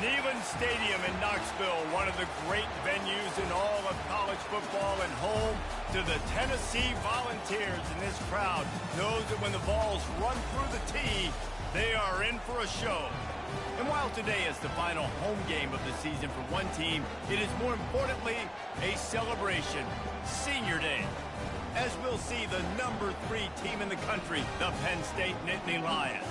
Neyland Stadium in Knoxville, one of the great venues in all of college football and home to the Tennessee Volunteers. And this crowd knows that when the balls run through the tee, they are in for a show. And while today is the final home game of the season for one team, it is more importantly a celebration, Senior Day. As we'll see the number 3 team in the country, the Penn State Nittany Lions,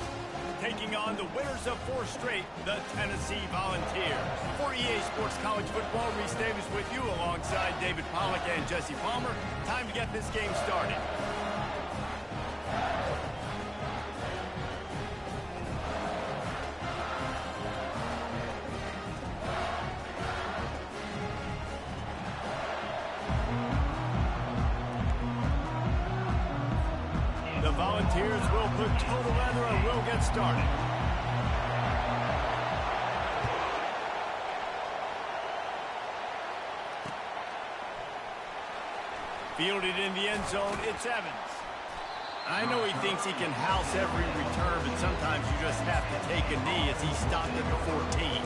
taking on the winners of 4 straight, the Tennessee Volunteers. For EA Sports College Football, Reese Davis with you alongside David Pollack and Jesse Palmer. Time to get this game started. The Volunteers will put total leather and will get started. Fielded in the end zone, it's Evans. I know he thinks he can house every return, but sometimes you just have to take a knee as he stopped at the 14.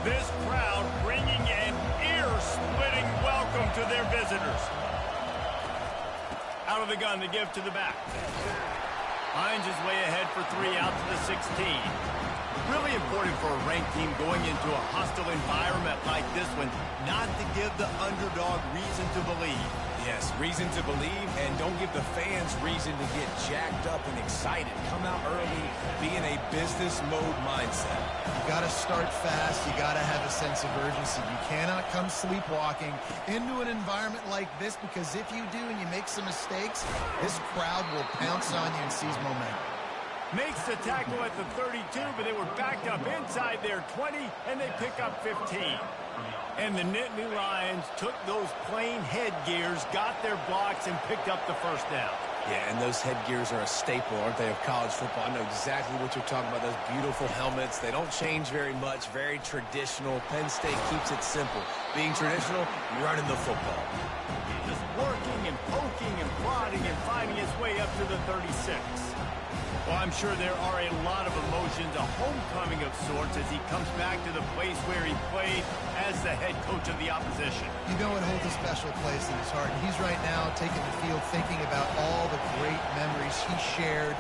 This crowd bringing an ear-splitting welcome to their visitors. Out of the gun to give to the back. Finds his way ahead for 3 out to the 16. Really important for a ranked team going into a hostile environment like this one, not to give the underdog reason to believe. Yes, reason to believe, and don't give the fans reason to get jacked up and excited. Come out early, be in a business mode mindset. You got to start fast. You got to have a sense of urgency. You cannot come sleepwalking into an environment like this, because if you do and you make some mistakes, this crowd will pounce on you and seize momentum. Makes the tackle at the 32, but they were backed up inside their 20, and they pick up 15. And the Nittany Lions took those plain headgears, got their blocks, and picked up the first down. Yeah, and those headgears are a staple, aren't they, of college football? I know exactly what you're talking about, those beautiful helmets. They don't change very much, very traditional. Penn State keeps it simple. Being traditional, running the football. Just working and poking and prodding and finding his way up to the 36. Well, I'm sure there are a lot of emotions, a homecoming of sorts, as he comes back to the place where he played as the head coach of the opposition. You know it holds a special place in his heart. He's right now taking the field thinking about all the great memories he shared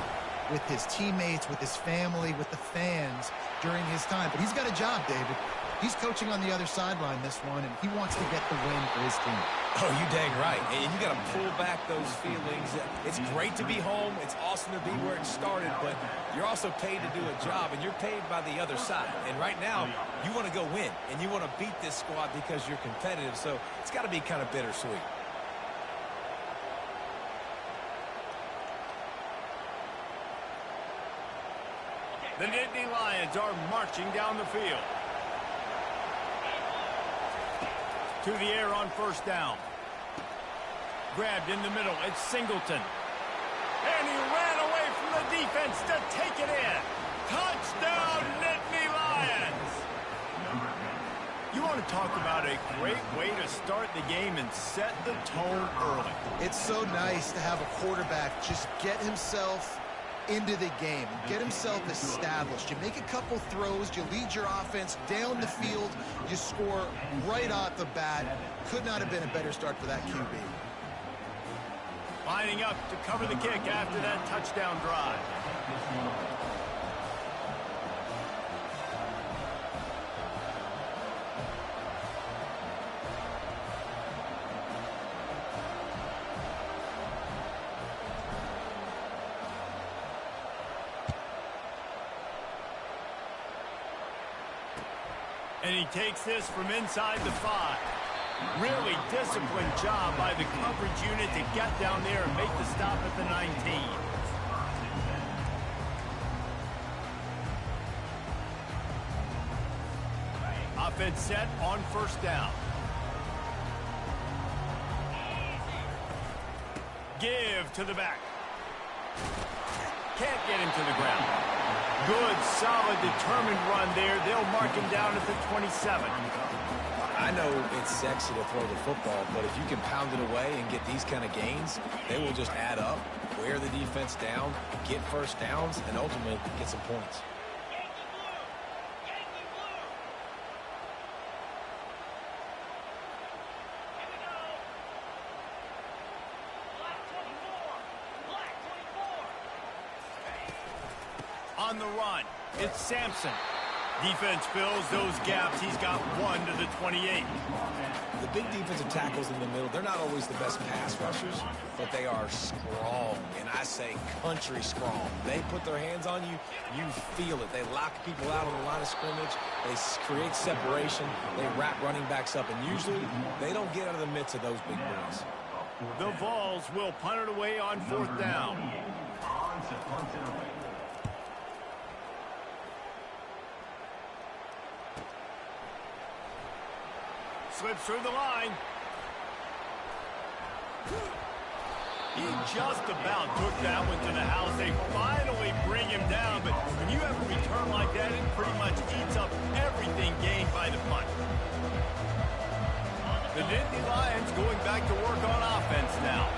with his teammates, with his family, with the fans during his time. But he's got a job, David. He's coaching on the other sideline this one, and he wants to get the win for his team. Oh, you dang right. And you got to pull back those feelings. It's great to be home. It's awesome to be where it started, but you're also paid to do a job, and you're paid by the other side. And right now, you want to go win, and you want to beat this squad because you're competitive, so it's got to be kind of bittersweet. The Nittany Lions are marching down the field. To the air on first down. Grabbed in the middle. It's Singleton. And he ran away from the defense to take it in. Touchdown, Nittany Lions! You want to talk about a great way to start the game and set the tone early. It's so nice to have a quarterback just get himself into the game, get himself established. You make a couple throws, you lead your offense down the field, you score right off the bat. Could not have been a better start for that QB. Lining up to cover the kick after that touchdown drive. And he takes this from inside the 5. Really disciplined job by the coverage unit to get down there and make the stop at the 19. Offense set on first down. Give to the back. Can't get him to the ground. Good, solid, determined run there. They'll mark him down at the 27. I know it's sexy to throw the football, but if you can pound it away and get these kind of gains, they will just add up, wear the defense down, get first downs, and ultimately get some points. On the run, it's Sampson. Defense fills those gaps. He's got 1 to the 28. The big defensive tackles in the middle, they're not always the best pass rushers, but they are strong, and I say country strong. They put their hands on you, you feel it. They lock people out on the line of scrimmage. They create separation. They wrap running backs up, and usually they don't get out of the midst of those big boys. The Vols will punt it away on 4th down. Slips through the line. He just about took that one to the house. They finally bring him down, but when you have a return like that, it pretty much eats up everything gained by the punt. The Nittany Lions going back to work on offense now.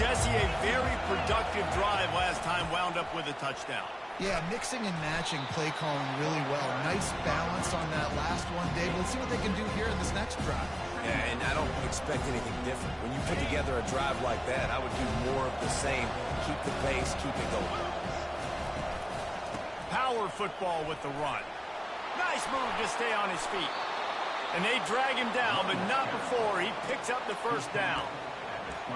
Jesse, a very productive drive last time, wound up with a touchdown. Yeah, mixing and matching play calling really well. Nice balance on that last one, Dave. Let's see what they can do here in this next drive. Yeah, and I don't expect anything different. When you put together a drive like that, I would do more of the same. Keep the pace, keep it going. Power football with the run. Nice move to stay on his feet. And they drag him down, but not before he picks up the first down.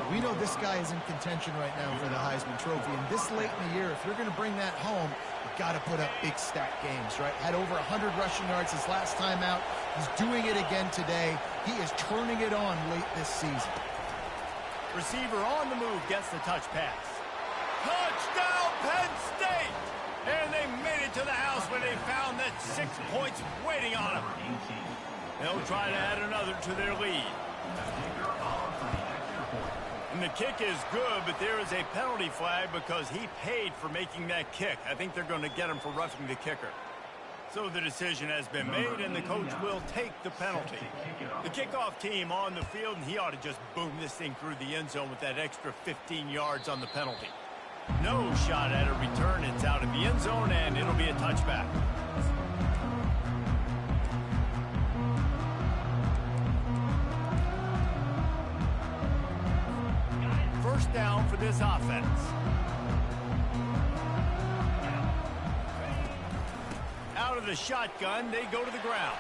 We know this guy is in contention right now for the Heisman Trophy, and this late in the year, if you're going to bring that home, you've got to put up big stat games, right? Had over 100 rushing yards his last time out. He's doing it again today. He is turning it on late this season. Receiver on the move gets the touch pass. Touchdown, Penn State! And they made it to the house when they found that 6 points waiting on them. They'll try to add another to their lead. And the kick is good, but there is a penalty flag because he paid for making that kick. I think they're going to get him for roughing the kicker. So the decision has been made, and the coach will take the penalty. The kickoff team on the field, and he ought to just boom this thing through the end zone with that extra 15 yards on the penalty. No shot at a return. It's out of the end zone, and it'll be a touchback. First down for this offense. Out of the shotgun, they go to the ground.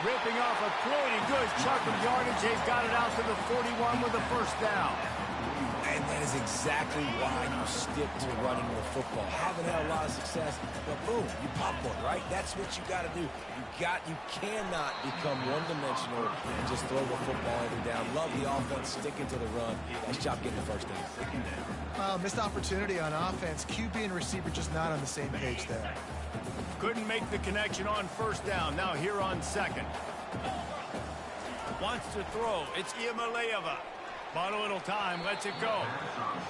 Ripping off a pretty good chunk of yardage. They've got it out to the 41 with a first down. And that is exactly why you stick to running the football. Haven't had a lot of success, but boom, you pop one, right? That's what you got to do. You cannot become one-dimensional and just throw the football every down. Love the offense, sticking to the run. Nice job getting the first down. Missed opportunity on offense. QB and receiver just not on the same page there. Couldn't make the connection on first down. Now here on second. Wants to throw. It's Iamaleava. Bought a little time, lets it go.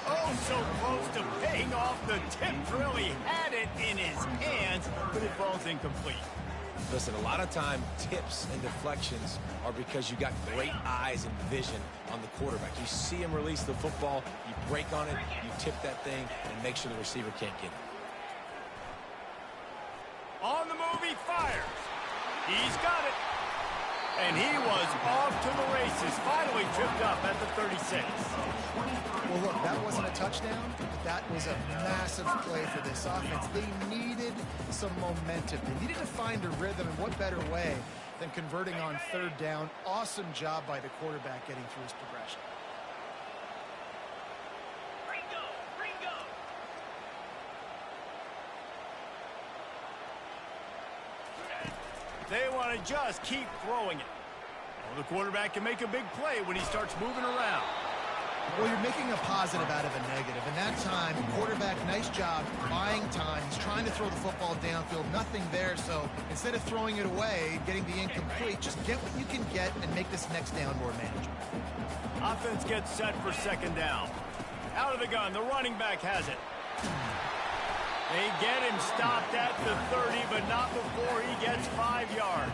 Oh, so close to paying off the tip drill. He had it in his hands, but it falls incomplete. Listen, a lot of time, tips and deflections are because you got great eyes and vision on the quarterback. You see him release the football, you break on it, you tip that thing, and make sure the receiver can't get it. On the move, he fires. He's got it. And he was off to the races, finally tripped up at the 36. Well, look, that wasn't a touchdown. That was a massive play for this offense. They needed some momentum. They needed to find a rhythm, and what better way than converting on third down. Awesome job by the quarterback getting through his progression. They want to just keep throwing it. Well, the quarterback can make a big play when he starts moving around. Well, you're making a positive out of a negative. And that time, quarterback, nice job, buying time. He's trying to throw the football downfield. Nothing there, so instead of throwing it away, getting the incomplete, just get what you can get and make this next down more manageable. Offense gets set for second down. Out of the gun, the running back has it. They get him stopped at the 30, but not before he gets 5 yards.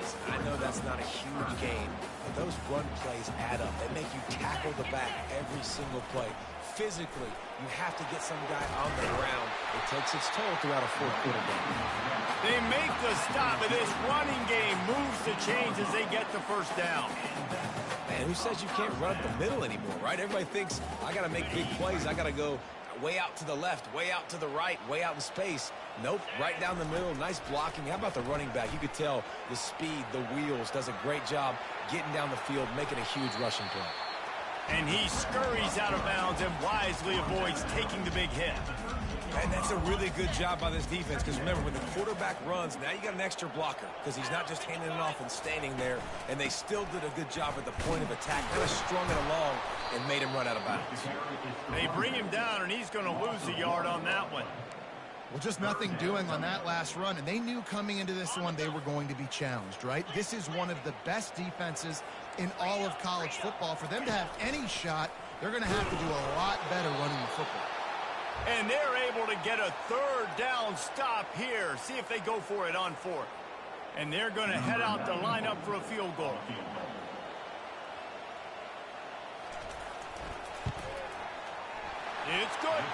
easy. I know that's not a huge game, but those run plays add up. They make you tackle the back every single play. Physically, you have to get some guy on the ground. It takes its toll throughout a fourth-quarter game. They make the stop, but this running game moves the chains as they get the first down. Man, who says you can't run up the middle anymore, right? Everybody thinks, I got to make big plays. I got to go way out to the left, way out to the right, way out in space. Nope, right down the middle, nice blocking. How about the running back? You could tell the speed, the wheels, does a great job getting down the field, making a huge rushing play. And he scurries out of bounds and wisely avoids taking the big hit. And that's a really good job by this defense, because remember, when the quarterback runs, now you got an extra blocker, because he's not just handing it off and standing there, and they still did a good job at the point of attack. Kind of strung it along and made him run out of bounds. They bring him down, and he's going to lose a yard on that one. Well, just nothing doing on that last run, and they knew coming into this one they were going to be challenged, right? This is one of the best defenses in all of college football. For them to have any shot, they're going to have to do a lot better running the football. And they're able to get a third down stop here. See if they go for it on fourth. And they're going to head out to line up for a field goal. It's good.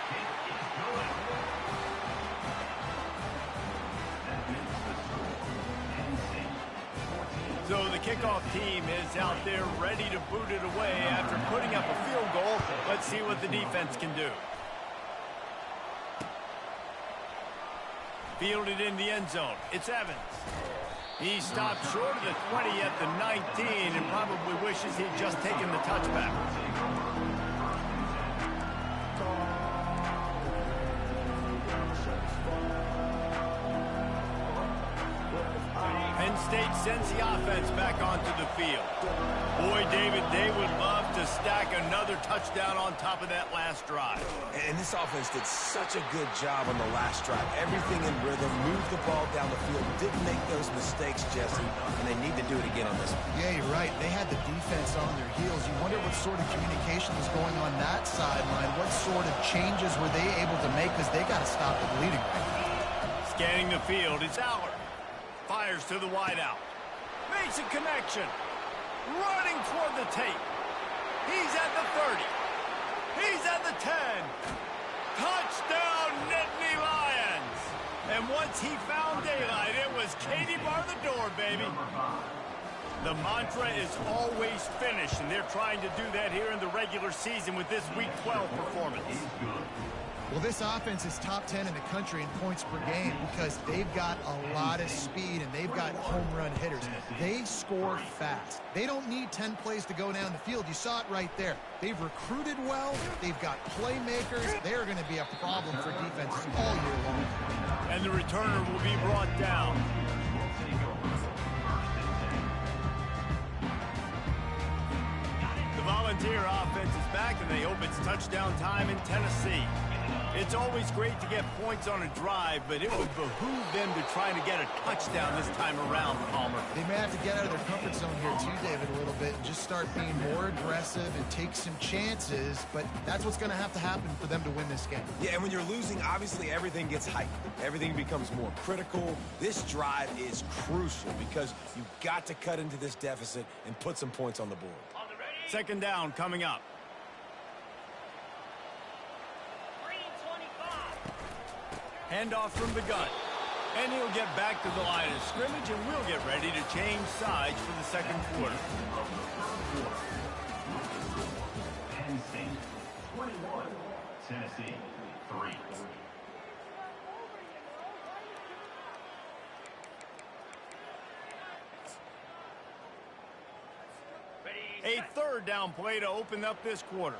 So the kickoff team is out there ready to boot it away after putting up a field goal. Let's see what the defense can do. Fielded in the end zone. It's Evans. He stopped short of the 20 at the 19 and probably wishes he'd just taken the touchback. Penn State sends the offense back onto the field. Boy, David, they would love to stack another touchdown on top of that last drive. And this offense did such a good job on the last drive. Everything in rhythm, moved the ball down the field, didn't make those mistakes, Jesse, and they need to do it again on this one. Yeah, you're right. They had the defense on their heels. You wonder what sort of communication was going on that sideline. What sort of changes were they able to make, because they got to stop the bleeding right now. Scanning the field, it's Aller. Fires to the wideout. Makes a connection. Running toward the tape. He's at the 30. He's at the 10. Touchdown, Nittany Lions. And once he found daylight, it was Katie bar the door, baby. The mantra is always finish, and they're trying to do that here in the regular season with this Week 12 performance. Well, this offense is top 10 in the country in points per game because they've got a lot of speed and they've got home run hitters. They score fast. They don't need 10 plays to go down the field. You saw it right there. They've recruited well. They've got playmakers. They're going to be a problem for defenses all year long. And the returner will be brought down. The Volunteer offense is back, and they hope it's touchdown time in Tennessee. It's always great to get points on a drive, but it would behoove them to try to get a touchdown this time around, Palmer. They may have to get out of their comfort zone here too, David, a little bit, and just start being more aggressive and take some chances, but that's what's going to happen for them to win this game. Yeah, and when you're losing, obviously everything gets heightened. Everything becomes more critical. This drive is crucial because you've got to cut into this deficit and put some points on the board. Second down coming up. Handoff from the gun. And he'll get back to the line of scrimmage, and we'll get ready to change sides for the second quarter. Penn State 21, Tennessee 3. A third down play to open up this quarter.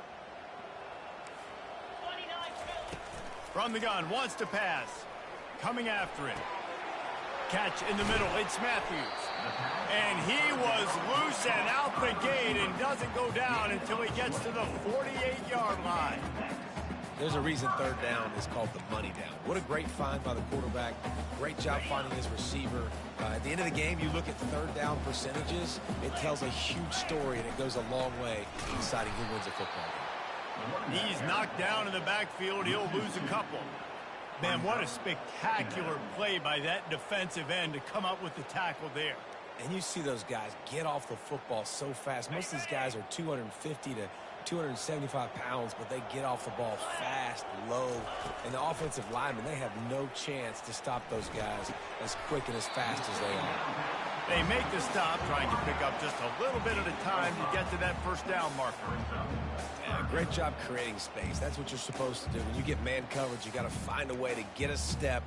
From the gun, wants to pass. Coming after it. Catch in the middle, it's Matthews. And he was loose and out the gate and doesn't go down until he gets to the 48-yard line. There's a reason third down is called the money down. What a great find by the quarterback. Great job finding his receiver. At the end of the game, you look at third down percentages. It tells a huge story, and it goes a long way in deciding who wins a football game. He's knocked down in the backfield. He'll lose a couple. Man, what a spectacular play by that defensive end to come up with the tackle there. And you see those guys get off the football so fast. Most of these guys are 250 to 275 pounds, but they get off the ball fast, low. And the offensive linemen, they have no chance to stop those guys as quick and as fast as they are. They make the stop, trying to pick up just a little bit at a time to get to that first down marker. Yeah, great job creating space. That's what you're supposed to do. When you get man coverage, you got to find a way to get a step,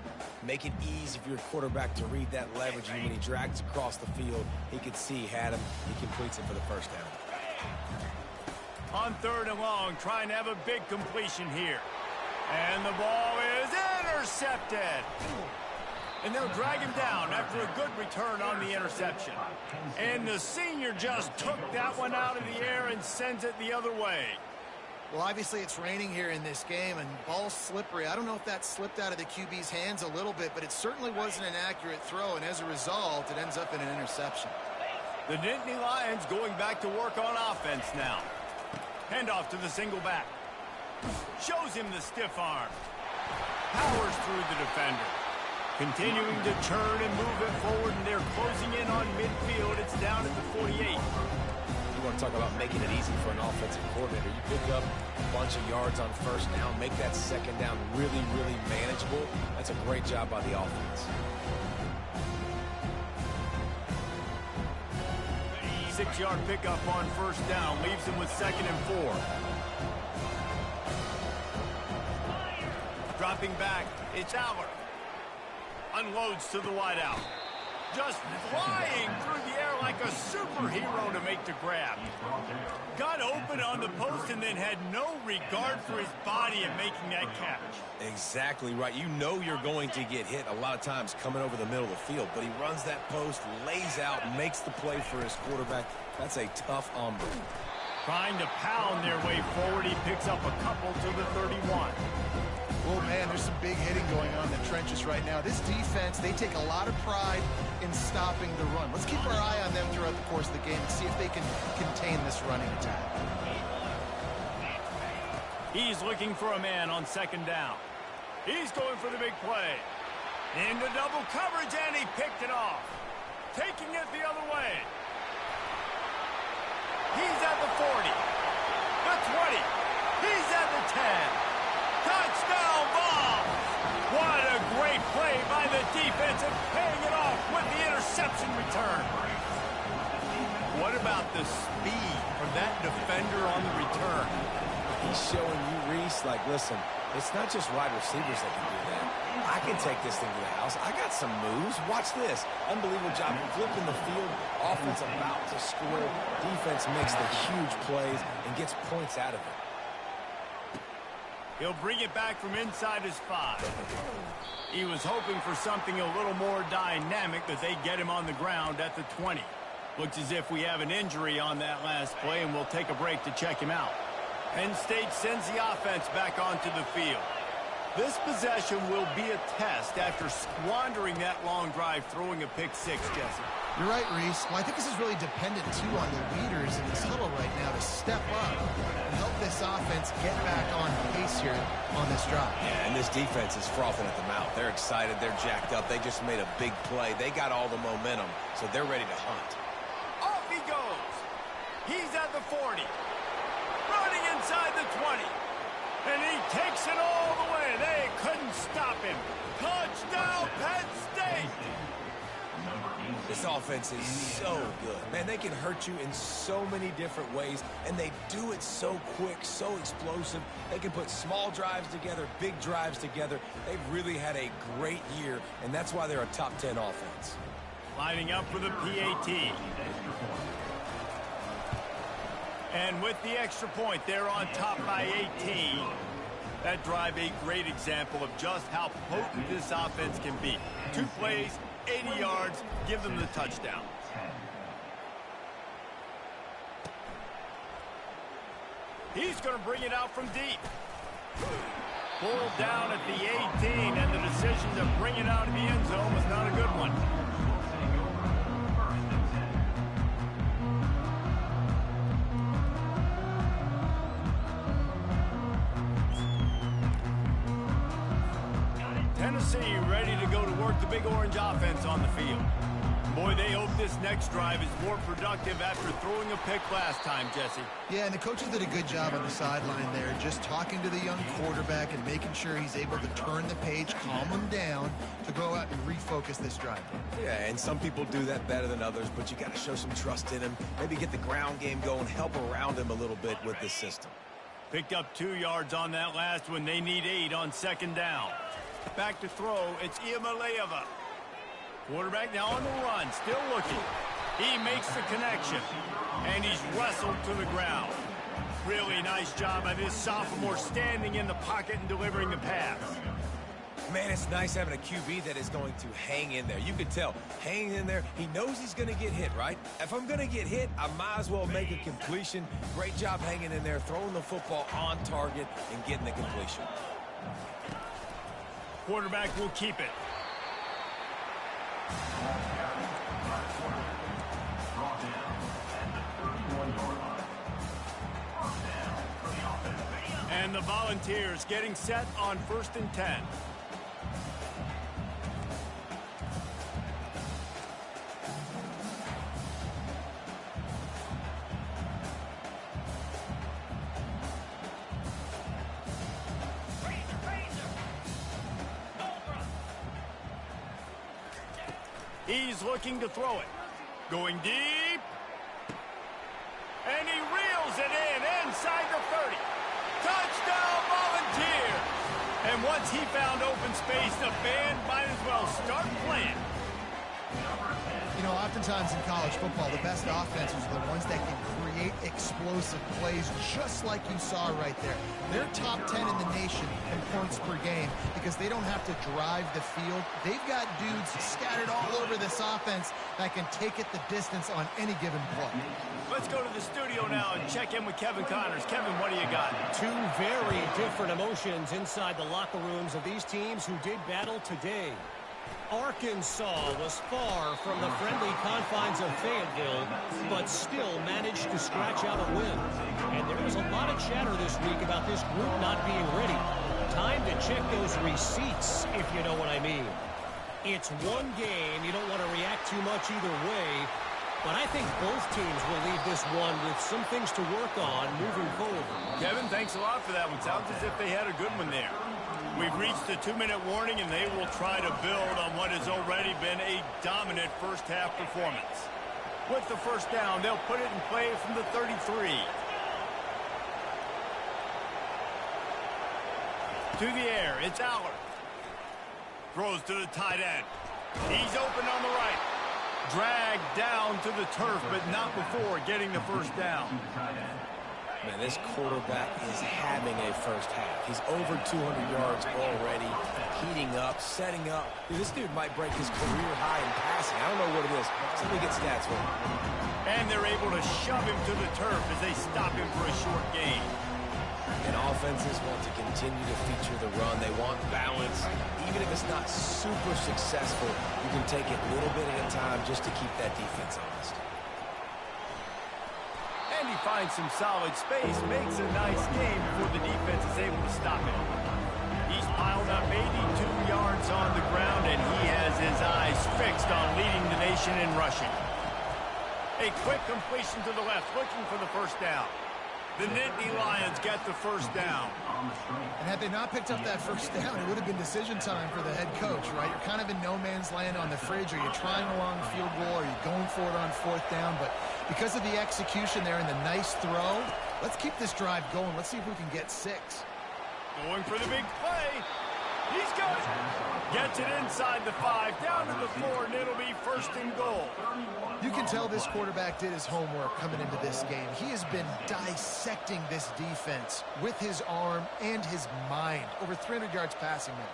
make it easy for your quarterback to read that leverage. And when he drags across the field, he can see he had him. He completes it for the first down. On 3rd and long, trying to have a big completion here. And the ball is intercepted. And they'll drag him down after a good return on the interception. And the senior just took that one out of the air and sends it the other way. Well, obviously it's raining here in this game, and ball's slippery. I don't know if that slipped out of the QB's hands a little bit, but it certainly wasn't an accurate throw, and as a result, it ends up in an interception. The Nittany Lions going back to work on offense now. Handoff to the single back. Shows him the stiff arm. Powers through the defender. Continuing to churn and move it forward, and they're closing in on midfield. It's down at the 48. You want to talk about making it easy for an offensive coordinator. You pick up a bunch of yards on first down, make that second down really, really manageable. That's a great job by the offense. 6-yard pickup on first down. Leaves him with 2nd and 4. Dropping back, it's Aller. Unloads to the wideout. Just flying through the air like a superhero to make the grab. Got open on the post and then had no regard for his body in making that catch. Exactly right. You know you're going to get hit a lot of times coming over the middle of the field, but he runs that post, lays out, makes the play for his quarterback. That's a tough hombre. Trying to pound their way forward. He picks up a couple to the 31. Oh, man, there's some big hitting going on in the trenches right now. This defense, they take a lot of pride in stopping the run. Let's keep our eye on them throughout the course of the game and see if they can contain this running attack. He's looking for a man on 2nd down. He's going for the big play. Into double coverage, and he picked it off. Taking it the other way. He's at the 40. The 20. He's at the 10. Touchdown ball! What a great play by the defense and paying it off with the interception return. What about the speed from that defender on the return? He's showing you, Reese, like, listen, it's not just wide receivers that can do that. I can take this thing to the house. I got some moves. Watch this. Unbelievable job flipping the field. Offense about to score. Defense makes the huge plays and gets points out of it. He'll bring it back from inside his 5. He was hoping for something a little more dynamic, but they get him on the ground at the 20. Looks as if we have an injury on that last play, and we'll take a break to check him out. Penn State sends the offense back onto the field. This possession will be a test after squandering that long drive, throwing a pick-6, Jesse. You're right, Reese. Well, I think this is really dependent, too, on the leaders in this huddle right now to step up and help this offense get back on pace here on this drive. Yeah, and this defense is frothing at the mouth. They're excited. They're jacked up. They just made a big play. They got all the momentum, so they're ready to hunt. Off he goes. He's at the 40. Running inside the 20. And he takes it all the way. They couldn't stop him. Touchdown, Penn State! This offense is so good. Man, they can hurt you in so many different ways, and they do it so quick, so explosive. They can put small drives together, big drives together. They've really had a great year, and that's why they're a top 10 offense. Lining up for the PAT. And with the extra point, they're on top by 18. That drive, a great example of just how potent this offense can be. 2 plays, 80 yards, give them the touchdown. He's going to bring it out from deep. Pulled down at the 18, and the decision to bring it out of the end zone was not a good one. Tennessee ready to go to work the Big Orange offense on the field. Boy, they hope this next drive is more productive after throwing a pick last time, Jesse. Yeah, and the coaches did a good job on the sideline there, just talking to the young quarterback and making sure he's able to turn the page, calm him down to go out and refocus this drive. Yeah, and some people do that better than others, but you got to show some trust in him. Maybe get the ground game going, help around him a little bit with this system. Picked up 2 yards on that last one. They need 8 on second down. Back to throw. It's Iamaleava. Quarterback now on the run, still looking. He makes the connection, and he's wrestled to the ground. Really nice job by this sophomore standing in the pocket and delivering the pass. Man, it's nice having a QB that is going to hang in there. You can tell, hanging in there, he knows he's going to get hit, right? If I'm going to get hit, I might as well make a completion. Great job hanging in there, throwing the football on target and getting the completion. Quarterback will keep it. And the Volunteers getting set on 1st and 10. He's looking to throw it. Going deep. And he reels it in inside the 30. Touchdown, Volunteers! And once he found open space, the band might as well start playing. You know, oftentimes in college football, the best offenses are the ones that can create explosive plays, just like you saw right there. They're top 10 in the nation in points per game because they don't have to drive the field. They've got dudes scattered all over this offense that can take it the distance on any given play. Let's go to the studio now and check in with Kevin Connors. Kevin, what do you got? 2 very different emotions inside the locker rooms of these teams who did battle today. Arkansas was far from the friendly confines of Fayetteville, but still managed to scratch out a win. And there was a lot of chatter this week about this group not being ready. Time to check those receipts, if you know what I mean. It's one game. You don't want to react too much either way. But I think both teams will leave this one with some things to work on moving forward. Kevin, thanks a lot for that one. Sounds as if they had a good one there. We've reached the 2-minute warning, and they will try to build on what has already been a dominant first-half performance. With the first down, they'll put it in play from the 33. To the air, it's Aller. Throws to the tight end. He's open on the right. Dragged down to the turf, but not before getting the first down. Man, this quarterback is having a first half. He's over 200 yards already, heating up, setting up. Dude, this dude might break his career high in passing. I don't know what it is. So let me get stats for him. And they're able to shove him to the turf as they stop him for a short gain. And offenses want to continue to feature the run. They want balance. Even if it's not super successful, you can take it a little bit at a time just to keep that defense honest. And he finds some solid space, makes a nice game before the defense is able to stop it. He's piled up 82 yards on the ground, and he has his eyes fixed on leading the nation in rushing. A quick completion to the left, looking for the first down. The Nittany Lions get the first down. And had they not picked up that first down, it would have been decision time for the head coach, right? You're kind of in no man's land on the fridge. Are you trying a long field goal? Are you going for it on 4th down? But because of the execution there and the nice throw, let's keep this drive going. Let's see if we can get 6. Going for the big play. He's got it. Gets it inside the 5, down to the 4, and it'll be 1st and goal. You can tell this quarterback did his homework coming into this game. He has been dissecting this defense with his arm and his mind. Over 300 yards passing now.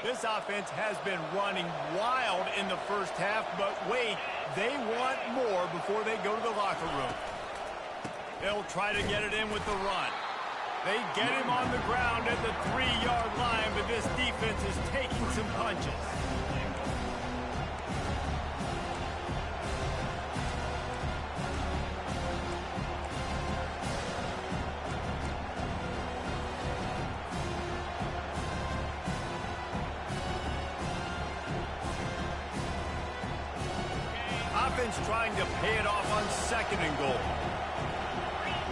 This offense has been running wild in the first half, but wait, they want more before they go to the locker room. They'll try to get it in with the run. They get him on the ground at the 3-yard line, but this defense is taking some punches. Lions trying to pay it off on 2nd and goal.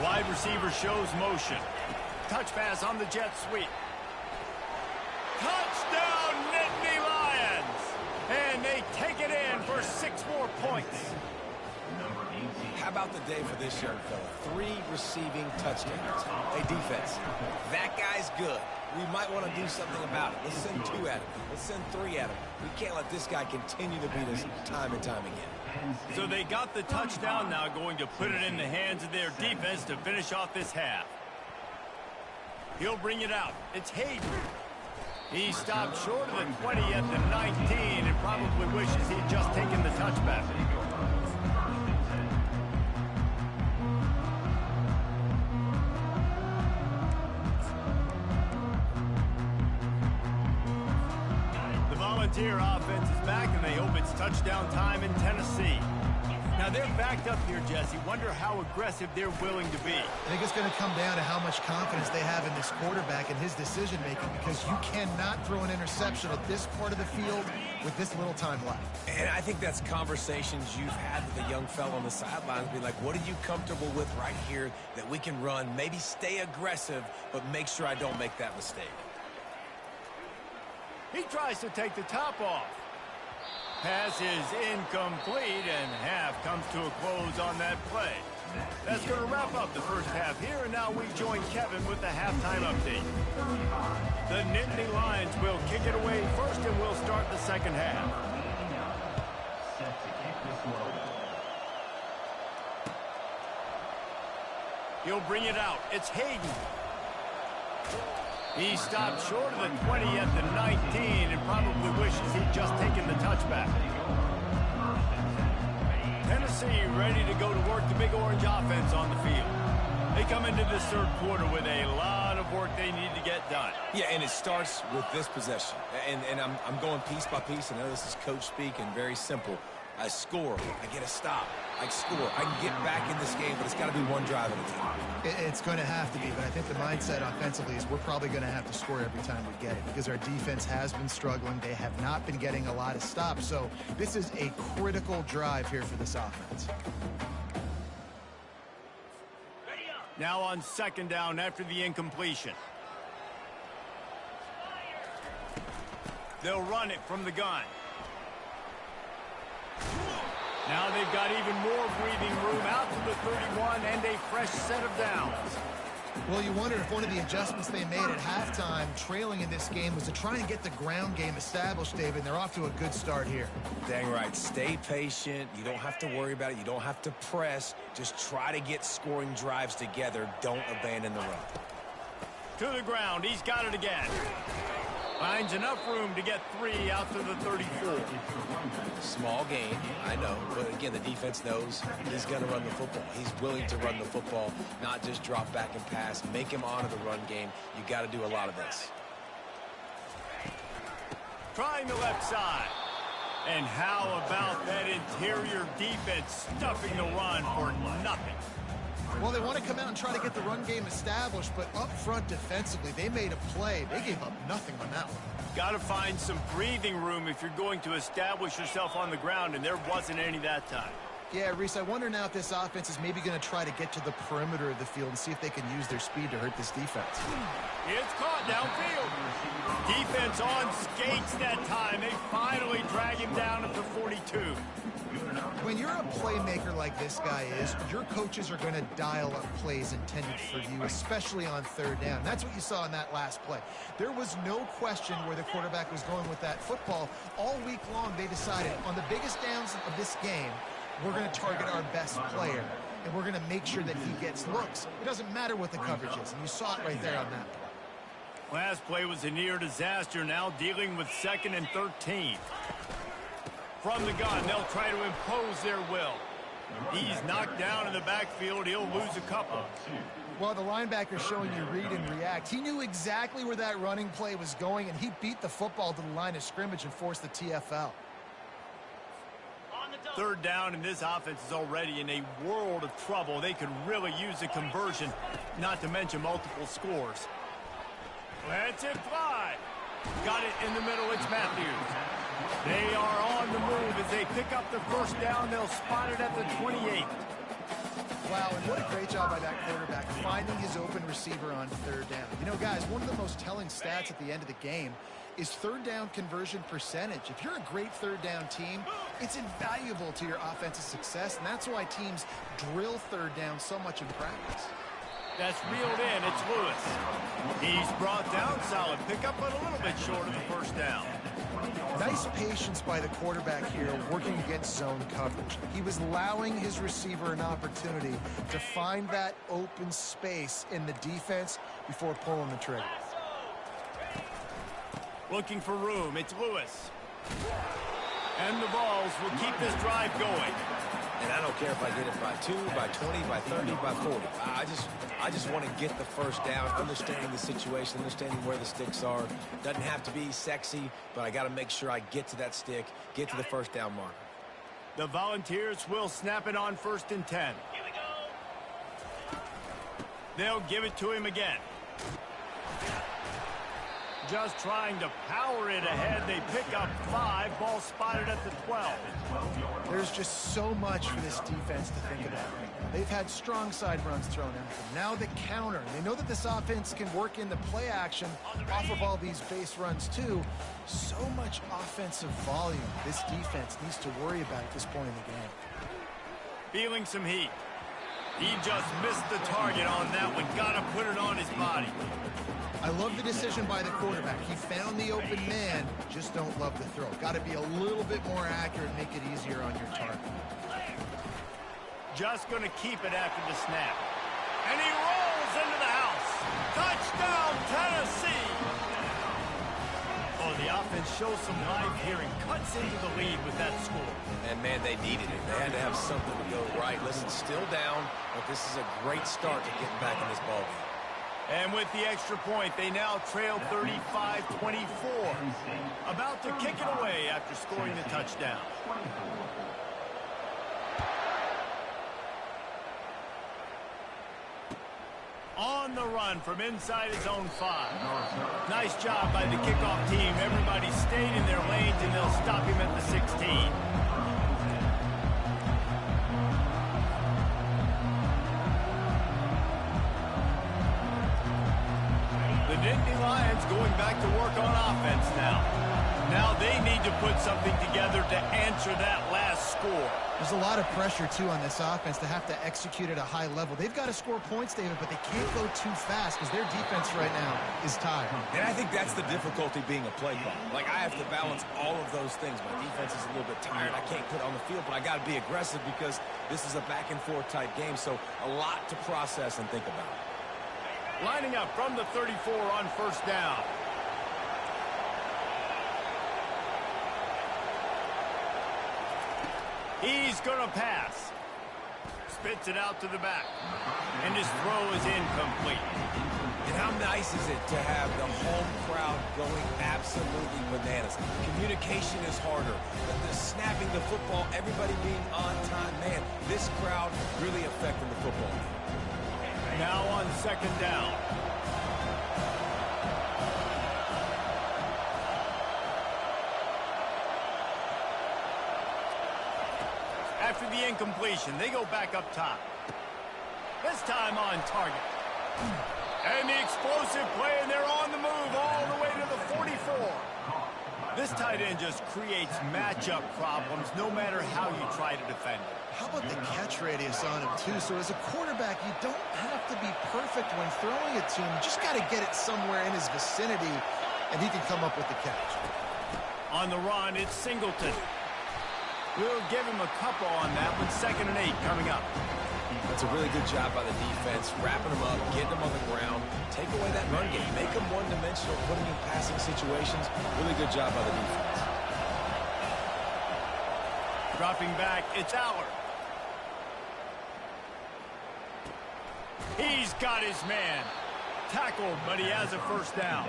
Wide receiver shows motion. Touch pass on the jet sweep. Touchdown, Nittany Lions! And they take it in for 6 more points. How about the day for this young fella? 3 receiving touchdowns. Hey, defense, that guy's good. We might want to do something about it. Let's send 2 at him. Let's send 3 at him. We can't let this guy continue to beat us time and time again. So they got the touchdown, now going to put it in the hands of their defense to finish off this half. He'll bring it out. It's Hayden. He stopped short of the 20 at the 19 and probably wishes he'd just taken the touchback. The Volunteer offense is back, and they hope it's touchdown time in Tennessee. Now they're backed up here, Jesse. Wonder how aggressive they're willing to be. I think it's going to come down to how much confidence they have in this quarterback and his decision-making, because you cannot throw an interception at this part of the field with this little time left. And I think that's conversations you've had with a young fellow on the sidelines. Be like, what are you comfortable with right here that we can run? Maybe stay aggressive, but make sure I don't make that mistake. He tries to take the top off. Pass is incomplete, and half comes to a close on that play. That's going to wrap up the first half here, and now we join Kevin with the halftime update. The Nittany Lions will kick it away first, and we'll start the second half. He'll bring it out. It's Hayden. He stopped short of the 20 at the 19 and probably wishes he'd just taken the touchback. Tennessee ready to go to work the Big Orange offense on the field. They come into this third quarter with a lot of work they need to get done. Yeah, and it starts with this possession. And I'm going piece by piece. I know this is coach speak and very simple. I score, I get a stop, I score. I can get back in this game, but it's got to be one drive at a time. It's going to have to be, but I think the mindset offensively is we're probably going to have to score every time we get it, because our defense has been struggling. They have not been getting a lot of stops, so this is a critical drive here for this offense. Now on 2nd down after the incompletion. They'll run it from the gun. Now they've got even more breathing room out to the 31 and a fresh set of downs. Well, you wonder if one of the adjustments they made at halftime, trailing in this game, was to try and get the ground game established, David, and they're off to a good start here. Dang right. Stay patient. You don't have to worry about it. You don't have to press. Just try to get scoring drives together. Don't abandon the run. To the ground. He's got it again. Finds enough room to get 3 out to the 34. Small gain, I know, but again, the defense knows he's going to run the football. He's willing to run the football, not just drop back and pass. Make him honor the run game. You got to do a lot of this. Trying the left side. And how about that interior defense stuffing the run for nothing? Well, they want to come out and try to get the run game established, but up front defensively, they made a play. They gave up nothing on that one. Got to find some breathing room if you're going to establish yourself on the ground, and there wasn't any that time. Yeah, Reese, I wonder now if this offense is maybe going to try to get to the perimeter of the field and see if they can use their speed to hurt this defense. It's caught downfield. Defense on skates that time. They finally drag him down at the 42. When you're a playmaker like this guy is, your coaches are going to dial up plays intended for you, especially on 3rd down. That's what you saw in that last play. There was no question where the quarterback was going with that football. All week long, they decided on the biggest downs of this game, we're going to target our best player, and we're going to make sure that he gets looks. It doesn't matter what the coverage is, and you saw it right there on that play. Last play was a near disaster, now dealing with 2nd and 13. From the gun, they'll try to impose their will. He's knocked down in the backfield. He'll lose a couple. Well, the linebacker's showing you read and react. He knew exactly where that running play was going, and he beat the football to the line of scrimmage and forced the TFL. 3rd down, and this offense is already in a world of trouble. They could really use a conversion, not to mention multiple scores. Let's it fly. Got it in the middle. It's Matthews. They are on the move as they pick up the first down. They'll spot it at the 28. Wow, and what a great job by that quarterback, finding his open receiver on third down. You know, guys, one of the most telling stats at the end of the game is third down conversion percentage. If you're a great third down team, it's invaluable to your offensive success, and that's why teams drill third down so much in practice. That's reeled in. It's Lewis. He's brought down. Solid pickup, but a little bit short of the first down. Nice patience by the quarterback here working against zone coverage. He was allowing his receiver an opportunity to find that open space in the defense before pulling the trigger. Looking for room. It's Lewis. And the Vols will keep this drive going. And I don't care if I get it by 2, by 20, by 30, by 40. I just want to get the first down, understanding the situation, understanding where the sticks are. Doesn't have to be sexy, but I got to make sure I get to that stick, get to the first down marker. The Volunteers will snap it on 1st and 10. They'll give it to him again. Just trying to power it ahead. They pick up 5. Ball spotted at the 12. There's just so much for this defense to think about right now. They've had strong side runs thrown at them. Now the counter. They know that this offense can work in the play action off of all these base runs too. So much offensive volume this defense needs to worry about at this point in the game. Feeling some heat. He just missed the target on that one. Got to put it on his body. I love the decision by the quarterback. He found the open man, just don't love the throw. Got to be a little bit more accurate, make it easier on your target. Just going to keep it after the snap. And he rolls into the house. Touchdown, Tennessee! Oh, the offense shows some life here and cuts into the lead with that score. And, man, they needed it. They had to have something to go right. Listen, still down, but this is a great start to getting back in this ballgame. And with the extra point, they now trail 35-24. About to kick it away after scoring the touchdown. On the run from inside his own 5. Nice job by the kickoff team. Everybody stayed in their lanes, and they'll stop him at the 16. The Nittany Lions going back to work on offense now. Now they need to put something together to answer that last score. There's a lot of pressure, too, on this offense to have to execute at a high level. They've got to score points, David, but they can't go too fast because their defense right now is tired. And I think that's the difficulty being a play caller. Like, I have to balance all of those things. My defense is a little bit tired. I can't put on the field, but I got to be aggressive because this is a back-and-forth type game, so a lot to process and think about. Lining up from the 34 on 1st down. He's going to pass. Spits it out to the back. And his throw is incomplete. And how nice is it to have the home crowd going absolutely bananas? Communication is harder. The snapping the football, everybody being on time. Man, this crowd really affecting the football game. Now on 2nd down. After the incompletion, they go back up top. This time on target. And the explosive play, and they're on the move all the way to the 44. This tight end just creates matchup problems no matter how you try to defend it. How about the catch radius on him, too? So as a quarterback, you don't have to be perfect when throwing it to him. You just got to get it somewhere in his vicinity, and he can come up with the catch. On the run, it's Singleton. We'll give him a couple on that one. 2nd and 8 coming up. That's a really good job by the defense, wrapping them up, getting them on the ground, take away that run game, make them one-dimensional, putting in passing situations. Really good job by the defense. Dropping back, it's Aller. He's got his man. Tackled, but he has a 1st down.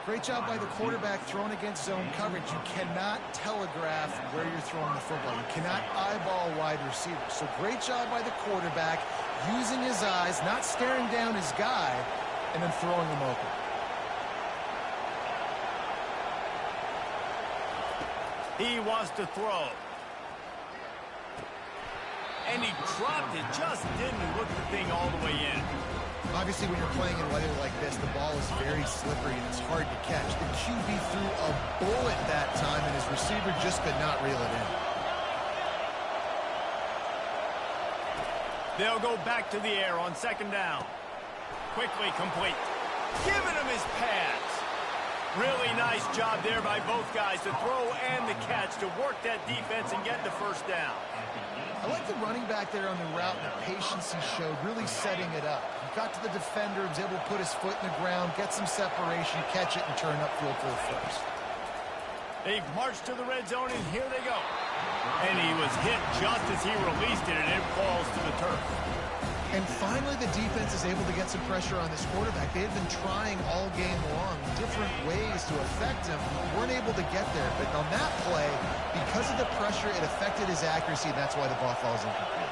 Great job by the quarterback throwing against zone coverage. You cannot telegraph where you're throwing the football. You cannot eyeball wide receivers. So great job by the quarterback using his eyes, not staring down his guy, and then throwing him open. He wants to throw. And he dropped it. Just didn't look the thing all the way in. Obviously, when you're playing in weather like this, the ball is very slippery and it's hard to catch. The QB threw a bullet that time, and his receiver just could not reel it in. They'll go back to the air on second down. Quickly complete. Giving him his pass. Really nice job there by both guys to throw and the catch to work that defense and get the first down. I like the running back there on the route and the patience he showed, really setting it up. He got to the defender, was able to put his foot in the ground, get some separation, catch it, and turn upfield for the first. They've marched to the red zone, and here they go. And he was hit just as he released it, and it falls to the turf. And finally, the defense is able to get some pressure on this quarterback. They had been trying all game long different ways to affect him. Weren't able to get there. But on that play, because of the pressure, it affected his accuracy, and that's why the ball falls incomplete.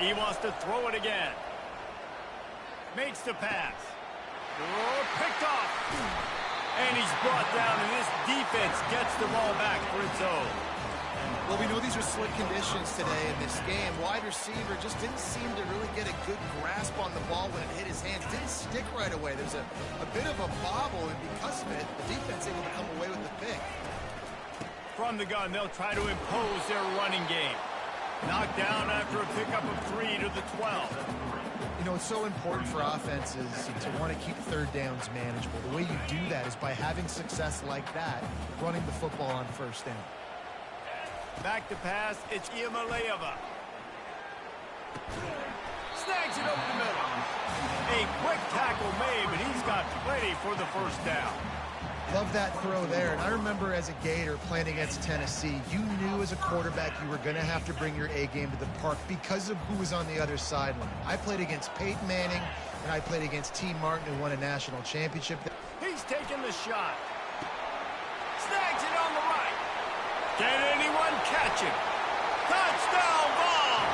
He wants to throw it again. Makes the pass. Oh, picked off. And he's brought down, and this defense gets the ball back for its own. Well, we know these are slick conditions today in this game. Wide receiver just didn't seem to really get a good grasp on the ball when it hit his hands. Didn't stick right away. There's a bit of a bobble, and because of it, the defense able to come away with the pick. From the gun, they'll try to impose their running game. Knocked down after a pickup of 3 to the 12. You know, it's so important for offenses to want to keep third downs manageable. The way you do that is by having success like that, running the football on first down. Back to pass, it's Ncaa. Snags it over the middle. A quick tackle made, but he's got plenty for the first down. Love that throw there. And I remember as a Gator playing against Tennessee, you knew as a quarterback you were going to have to bring your A game to the park because of who was on the other sideline. I played against Peyton Manning, and I played against T. Martin, who won a national championship. He's taking the shot. Snags it on the right. Can anyone catch him? Touchdown ball!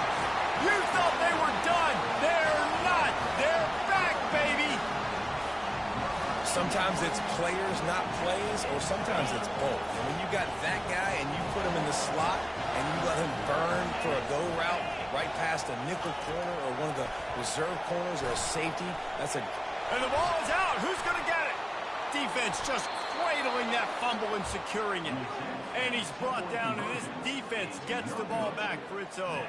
You thought they were done. They're not. They're back, baby. Sometimes it's players, not plays, or sometimes it's both. And when you got that guy and you put him in the slot and you let him burn for a go route right past a nickel corner or one of the reserve corners or a safety, that's a... And the ball is out. Who's going to get it? Defense just cradling that fumble and securing it. And he's brought down, and this defense gets the ball back for its own.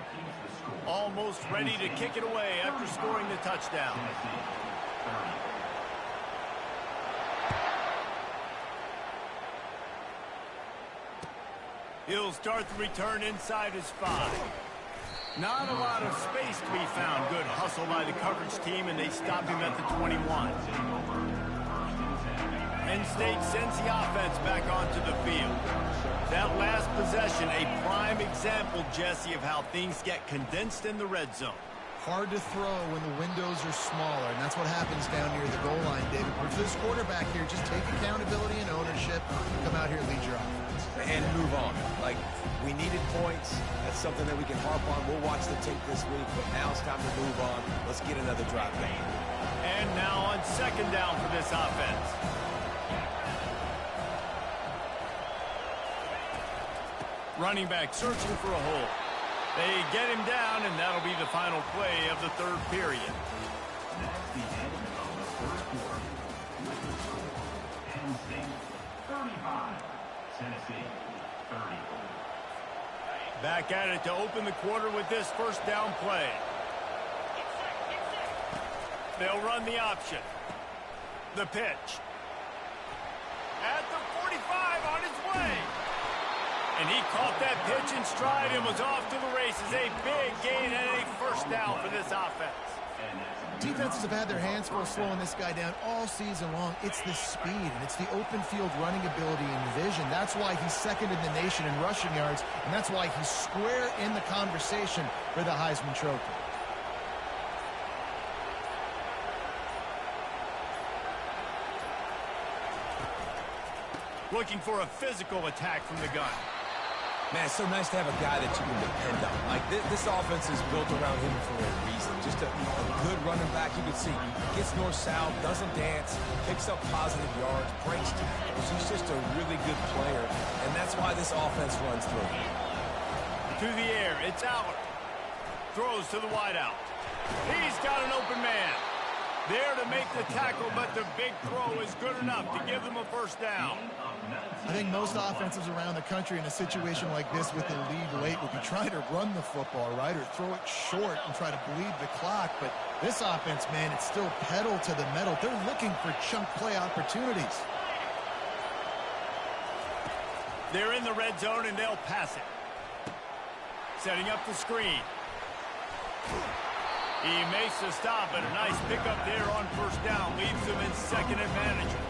Almost ready to kick it away after scoring the touchdown. He'll start the return inside his 5. Not a lot of space to be found. Good hustle by the coverage team, and they stop him at the 21. Penn State sends the offense back onto the field. That last possession, a prime example, Jesse, of how things get condensed in the red zone. Hard to throw when the windows are smaller, and that's what happens down near the goal line, David. But for this quarterback here, just take accountability and ownership, come out here and lead your offense. And move on. Like, we needed points. That's something that we can harp on. We'll watch the tape this week, but now it's time to move on. Let's get another drive going. And now on second down for this offense. Running back searching for a hole. They get him down, and that'll be the final play of the third period. That's the end of the first quarter. Penn State 35, Tennessee 30. Back at it to open the quarter with this first down play. They'll run the option. The pitch. At the 45 on his way. And he caught that pitch in stride and was off to the races. A big gain and a first down for this offense. Defenses have had their hands full slowing this guy down all season long. It's the speed, and it's the open field running ability and vision. That's why he's second in the nation in rushing yards, and that's why he's square in the conversation for the Heisman Trophy. Looking for a physical attack from the gun. Man, it's so nice to have a guy that you can depend on. Like, this offense is built around him for a reason. Just a good running back. You can see gets north-south, doesn't dance, picks up positive yards, breaks tackles. He's just a really good player, and that's why this offense runs through him. To the air, it's out. Throws to the wideout. He's got an open man. There to make the tackle, but the big throw is good enough to give them a first down. I think most offenses around the country in a situation like this with the lead late would be trying to run the football, right, or throw it short and try to bleed the clock. But this offense, man, it's still pedal to the metal. They're looking for chunk play opportunities. They're in the red zone, and they'll pass it. Setting up the screen. He makes the stop, and a nice pickup there on first down. Leaves them in second and manageable.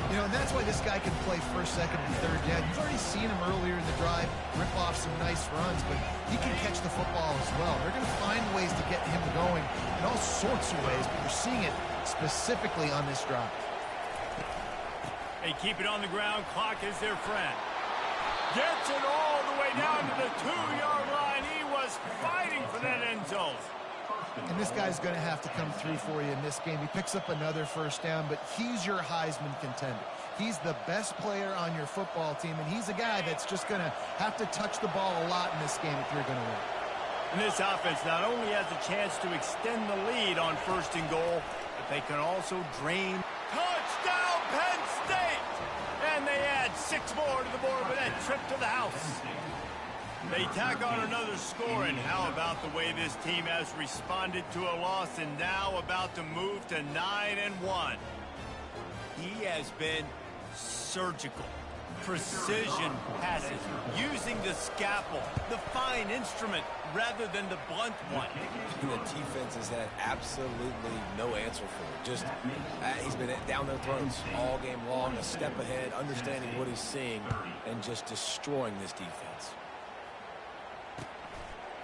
You know, and that's why this guy can play first, second, and third down. You've already seen him earlier in the drive rip off some nice runs, but he can catch the football as well. They're going to find ways to get him going in all sorts of ways, but you're seeing it specifically on this drive. They keep it on the ground. Clock is their friend. Gets it all the way down to the 2-yard line. He was fighting for that end zone. And this guy's going to have to come through for you in this game. He picks up another first down, but he's your Heisman contender. He's the best player on your football team, and he's a guy that's just going to have to touch the ball a lot in this game if you're going to win. And this offense not only has a chance to extend the lead on first and goal, but they can also drain. Touchdown, Penn State! And they add 6 more to the board with that trip to the house. They tack on another score, and how about the way this team has responded to a loss and now about to move to 9-1. He has been surgical. Precision passes, using the scalpel, the fine instrument, rather than the blunt one. The defense has had absolutely no answer for it. Just, he's been down their throats all game long, a step ahead, understanding what he's seeing, and just destroying this defense.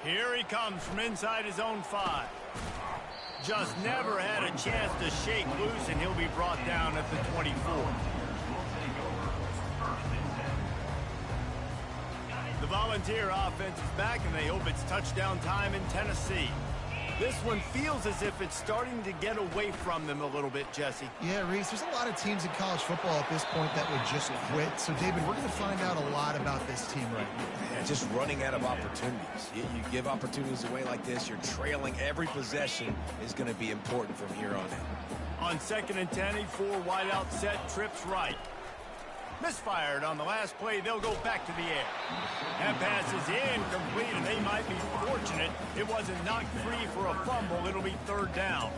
Here he comes from inside his own 5. Just never had a chance to shake loose, and he'll be brought down at the 24. The Volunteer offense is back, and they hope it's touchdown time in Tennessee. This one feels as if it's starting to get away from them a little bit, Jesse. Yeah, Reese, there's a lot of teams in college football at this point that would just quit. So, David, we're going to find out a lot about this team right now. Yeah, just running out of opportunities. You give opportunities away like this, you're trailing. Every possession is going to be important from here on out. On 2nd and 10, a 4 wideout set, trips right. Misfired on the last play. They'll go back to the air. That pass is incomplete, and they might be fortunate it wasn't knocked free for a fumble. It'll be 3rd down.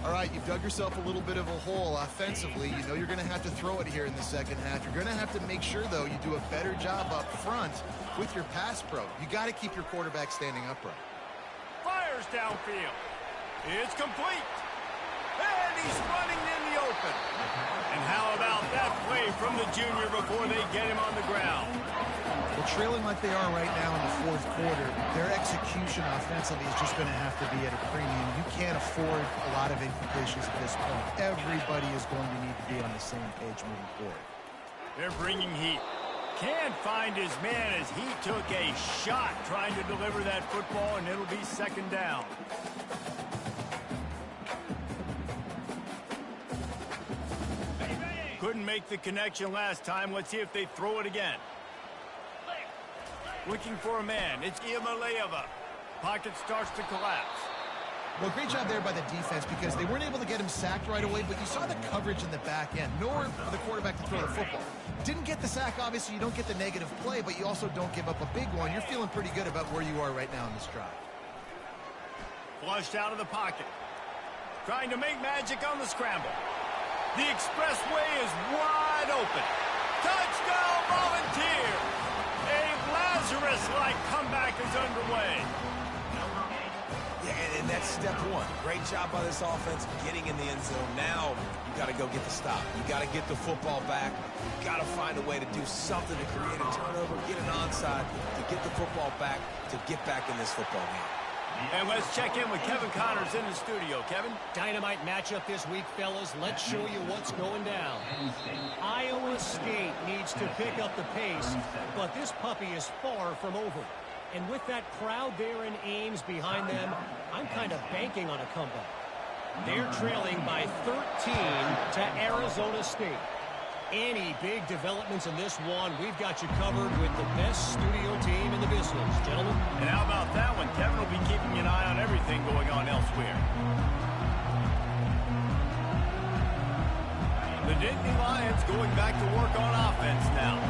All right, you've dug yourself a little bit of a hole offensively. You know you're going to have to throw it here in the second half. You're going to have to make sure, though, you do a better job up front with your pass pro. You got to keep your quarterback standing upright. Fires downfield. It's complete. And he's running in the open. And how about that play from the junior before they get him on the ground? Well, trailing like they are right now in the 4th quarter, their execution offensively is just going to have to be at a premium. You can't afford a lot of incompletions at this point. Everybody is going to need to be on the same page moving forward. They're bringing heat. Can't find his man as he took a shot trying to deliver that football, and it'll be 2nd down. Couldn't make the connection last time. Let's see if they throw it again. Looking for a man. It's Iamaleava. Pocket starts to collapse. Well, great job there by the defense because they weren't able to get him sacked right away, but you saw the coverage in the back end. Nowhere for the quarterback to throw the football. Didn't get the sack, obviously. You don't get the negative play, but you also don't give up a big one. You're feeling pretty good about where you are right now in this drive. Flushed out of the pocket. Trying to make magic on the scramble. The expressway is wide open. Touchdown, Volunteer! A Lazarus-like comeback is underway. Yeah, and that's step 1. Great job by this offense getting in the end zone. Now you got to go get the stop. You got to get the football back. You got to find a way to do something to create a turnover, get an onside, to get the football back, to get back in this football game. And let's check in with Kevin Connors in the studio. Kevin? Dynamite matchup this week, fellas. Let's show you what's going down. Iowa State needs to pick up the pace, but this puppy is far from over. And with that crowd there in Ames behind them, I'm kind of banking on a comeback. They're trailing by 13 to Arizona State. Any big developments in this one, we've got you covered with the best studio team in the business, gentlemen. And how about that one? Kevin will be keeping an eye on everything going on elsewhere. The Nittany Lions going back to work on offense now.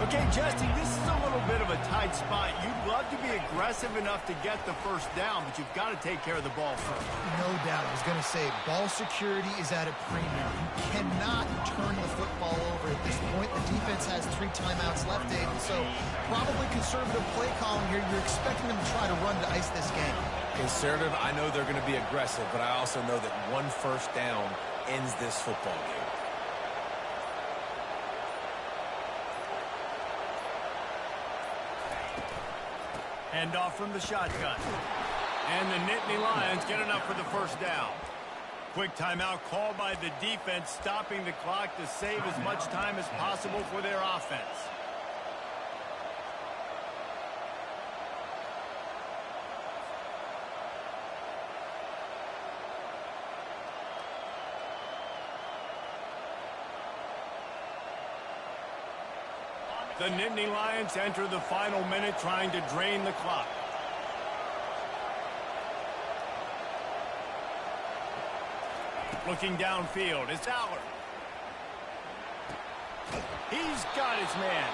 Okay, Jesse, this is a little bit of a tight spot. You'd love to be aggressive enough to get the first down, but you've got to take care of the ball first. No doubt. I was going to say, ball security is at a premium. You cannot turn the football over at this point. The defense has 3 timeouts left, David, so probably conservative play calling here. You're expecting them to try to run to ice this game. Conservative, I know they're going to be aggressive, but I also know that one first down ends this football game. Hand off from the shotgun. And the Nittany Lions get enough for the first down. Quick timeout called by the defense, stopping the clock to save as much time as possible for their offense. The Nittany Lions enter the final minute trying to drain the clock. Looking downfield, it's Aller. He's got his man.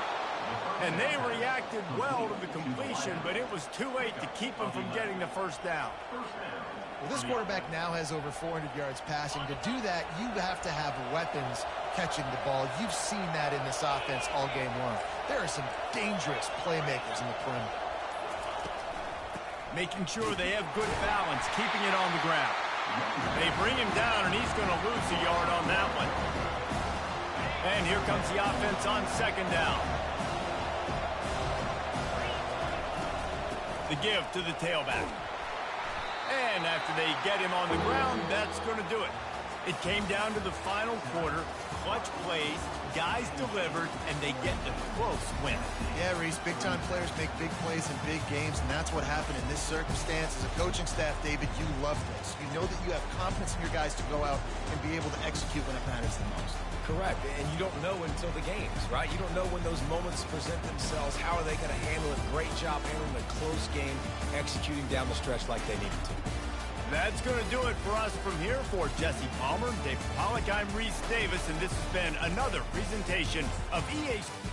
And they reacted well to the completion, but it was too late to keep him from getting the first down. Well, this quarterback now has over 400 yards passing. To do that, you have to have weapons catching the ball. You've seen that in this offense all game long. There are some dangerous playmakers in the perimeter. Making sure they have good balance, keeping it on the ground. They bring him down, and he's going to lose a yard on that one. And here comes the offense on second down. The give to the tailback. And after they get him on the ground, that's going to do it. It came down to the final quarter. Clutch plays, guys delivered, and they get the close win. Yeah, Reese, big-time players make big plays in big games, and that's what happened in this circumstance. As a coaching staff, David, you love this. You know that you have confidence in your guys to go out and be able to execute when it matters the most. Correct, and you don't know until the games, right? You don't know when those moments present themselves. How are they going to handle it? Great job handling a close game, executing down the stretch like they needed to. That's going to do it for us from here. For Jesse Palmer, David Pollack, I'm Reese Davis, and this has been another presentation of EA Sports.